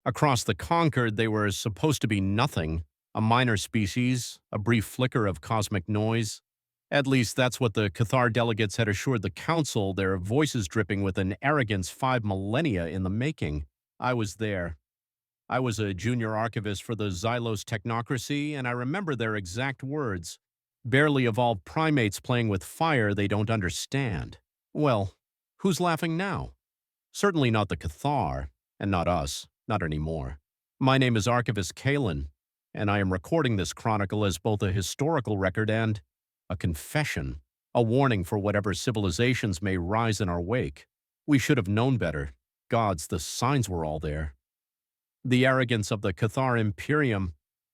Across the Concord, they were supposed to be nothing, a minor species, a brief flicker of cosmic noise. At least that's what the Cathar delegates had assured the council, their voices dripping with an arrogance 5 millennia in the making. I was there. I was a junior archivist for the Xylos technocracy, and I remember their exact words. Barely evolved primates playing with fire they don't understand. Well, who's laughing now? Certainly not the Cathar, and not us, not anymore. My name is Archivist Kalen, and I am recording this chronicle as both a historical record and a confession, a warning for whatever civilizations may rise in our wake. We should have known better. Gods, the signs were all there. The arrogance of the Cathar Imperium,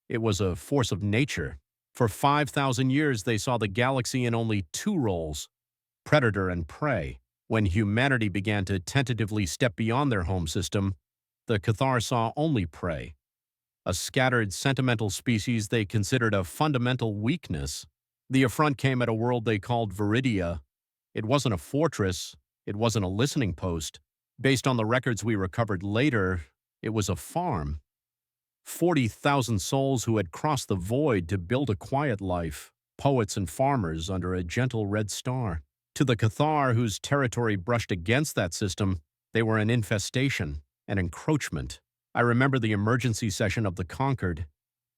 it was a force of nature. For 5,000 years they saw the galaxy in only two roles, predator and prey. When humanity began to tentatively step beyond their home system, the Cathar saw only prey. A scattered, sentimental species they considered a fundamental weakness. The affront came at a world they called Viridia. It wasn't a fortress. It wasn't a listening post. Based on the records we recovered later, it was a farm. 40,000 souls who had crossed the void to build a quiet life, poets and farmers under a gentle red star. To the Cathar, whose territory brushed against that system, they were an infestation, an encroachment. I remember the emergency session of the Concord.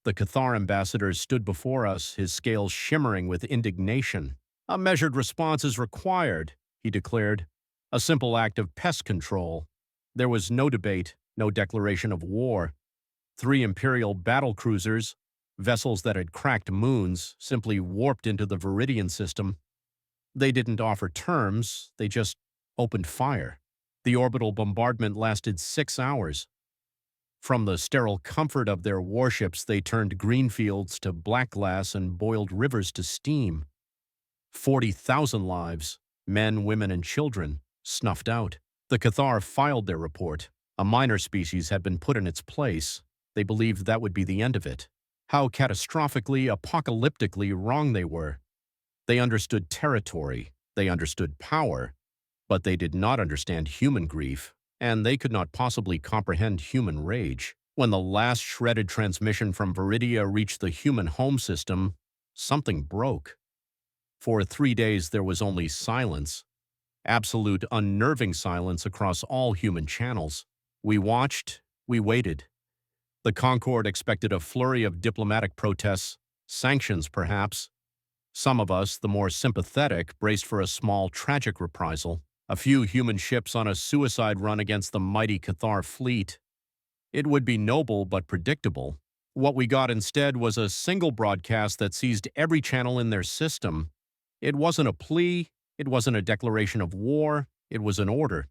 The Cathar ambassador stood before us, his scales shimmering with indignation. A measured response is required, he declared. A simple act of pest control. There was no debate, no declaration of war. 3 Imperial battle cruisers, vessels that had cracked moons, simply warped into the Viridian system. They didn't offer terms, they just opened fire. The orbital bombardment lasted 6 hours. From the sterile comfort of their warships, they turned green fields to black glass and boiled rivers to steam. 40,000 lives, men, women, and children, snuffed out. The Cathar filed their report. A minor species had been put in its place. They believed that would be the end of it. How catastrophically, apocalyptically wrong they were. They understood territory, they understood power, but they did not understand human grief, and they could not possibly comprehend human rage. When the last shredded transmission from Viridia reached the human home system, something broke. For 3 days there was only silence, absolute unnerving silence across all human channels. We watched, we waited. The Concord expected a flurry of diplomatic protests, sanctions perhaps. Some of us, the more sympathetic, braced for a small, tragic reprisal. A few human ships on a suicide run against the mighty Cathar fleet. It would be noble but predictable. What we got instead was a single broadcast that seized every channel in their system. It wasn't a plea, it wasn't a declaration of war, it was an order.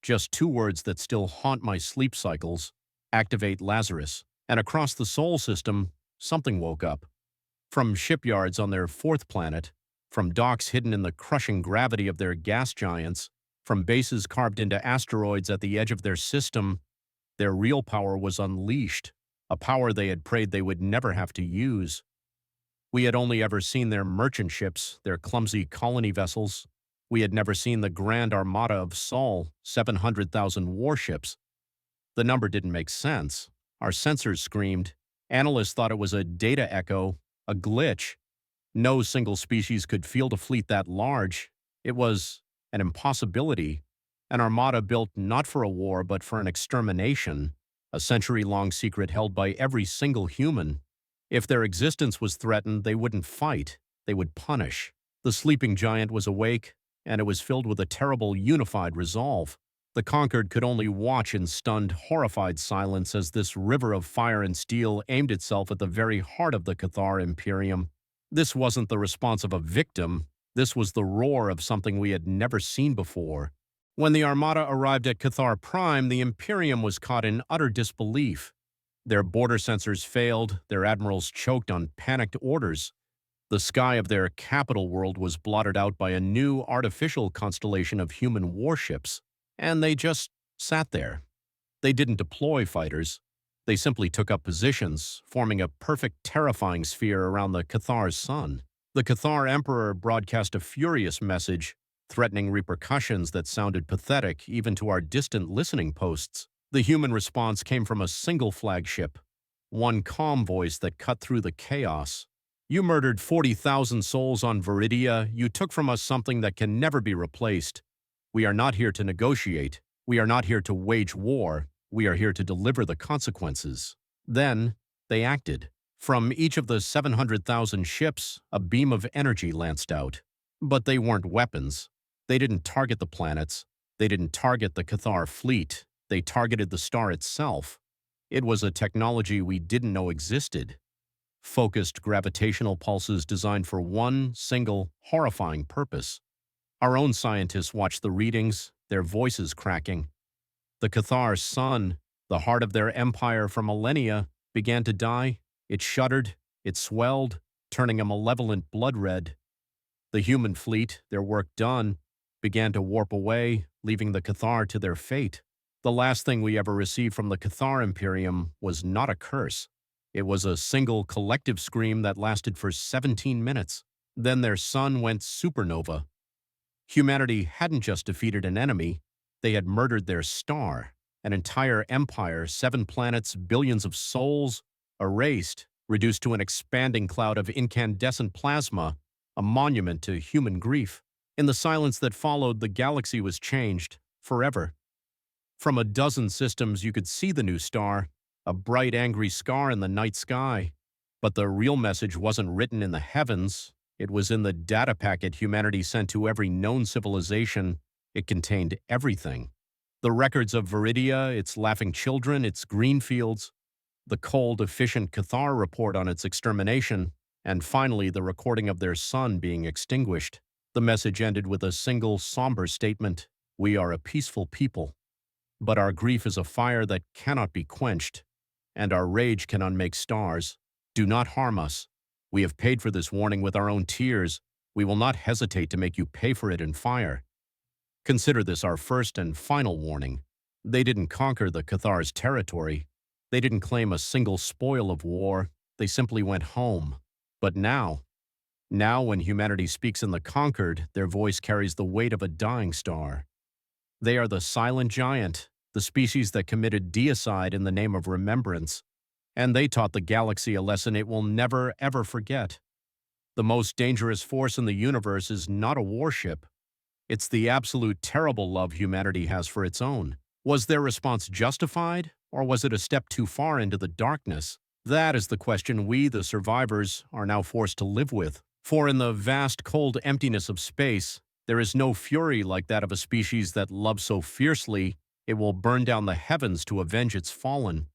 Just 2 words that still haunt my sleep cycles. Activate Lazarus. And across the Sol system, something woke up. From shipyards on their 4th planet, from docks hidden in the crushing gravity of their gas giants, from bases carved into asteroids at the edge of their system, their real power was unleashed, a power they had prayed they would never have to use. We had only ever seen their merchant ships, their clumsy colony vessels. We had never seen the grand armada of Sol, 700,000 warships. The number didn't make sense. Our sensors screamed. Analysts thought it was a data echo, a glitch. No single species could field a fleet that large. It was an impossibility. An armada built not for a war but for an extermination, a century-long secret held by every single human. If their existence was threatened, they wouldn't fight. They would punish. The sleeping giant was awake, and it was filled with a terrible, unified resolve. The Conquered could only watch in stunned, horrified silence as this river of fire and steel aimed itself at the very heart of the Cathar Imperium. This wasn't the response of a victim. This was the roar of something we had never seen before. When the Armada arrived at Cathar Prime, the Imperium was caught in utter disbelief. Their border sensors failed, their admirals choked on panicked orders. The sky of their capital world was blotted out by a new artificial constellation of human warships. And they just sat there. They didn't deploy fighters. They simply took up positions, forming a perfect terrifying sphere around the Cathar's sun. The Cathar Emperor broadcast a furious message, threatening repercussions that sounded pathetic even to our distant listening posts. The human response came from a single flagship, one calm voice that cut through the chaos. You murdered 40,000 souls on Viridia. You took from us something that can never be replaced. We are not here to negotiate. We are not here to wage war. We are here to deliver the consequences. Then, they acted. From each of the 700,000 ships, a beam of energy lanced out. But they weren't weapons. They didn't target the planets. They didn't target the Cathar fleet. They targeted the star itself. It was a technology we didn't know existed. Focused gravitational pulses designed for one single, horrifying purpose. Our own scientists watched the readings, their voices cracking. The Cathar sun, the heart of their empire for millennia, began to die. It shuddered, it swelled, turning a malevolent blood red. The human fleet, their work done, began to warp away, leaving the Cathar to their fate. The last thing we ever received from the Cathar Imperium was not a curse. It was a single collective scream that lasted for 17 minutes. Then their sun went supernova. Humanity hadn't just defeated an enemy, they had murdered their star. An entire empire, 7 planets, billions of souls, erased, reduced to an expanding cloud of incandescent plasma, a monument to human grief. In the silence that followed, the galaxy was changed, forever. From a dozen systems you could see the new star, a bright angry scar in the night sky. But the real message wasn't written in the heavens, it was in the data packet humanity sent to every known civilization. It contained everything. The records of Viridia, its laughing children, its green fields, the cold, efficient Cathar report on its extermination, and finally the recording of their sun being extinguished. The message ended with a single somber statement: "We are a peaceful people, but our grief is a fire that cannot be quenched, and our rage can unmake stars. Do not harm us. We have paid for this warning with our own tears. We will not hesitate to make you pay for it in fire." Consider this our first and final warning. They didn't conquer the Cathar's territory. They didn't claim a single spoil of war. They simply went home. But now when humanity speaks in the conquered, their voice carries the weight of a dying star. They are the silent giant, the species that committed deicide in the name of remembrance, and they taught the galaxy a lesson it will never, ever forget. The most dangerous force in the universe is not a warship. It's the absolute terrible love humanity has for its own. Was their response justified, or was it a step too far into the darkness? That is the question we, the survivors, are now forced to live with. For in the vast, cold emptiness of space, there is no fury like that of a species that loves so fiercely it will burn down the heavens to avenge its fallen.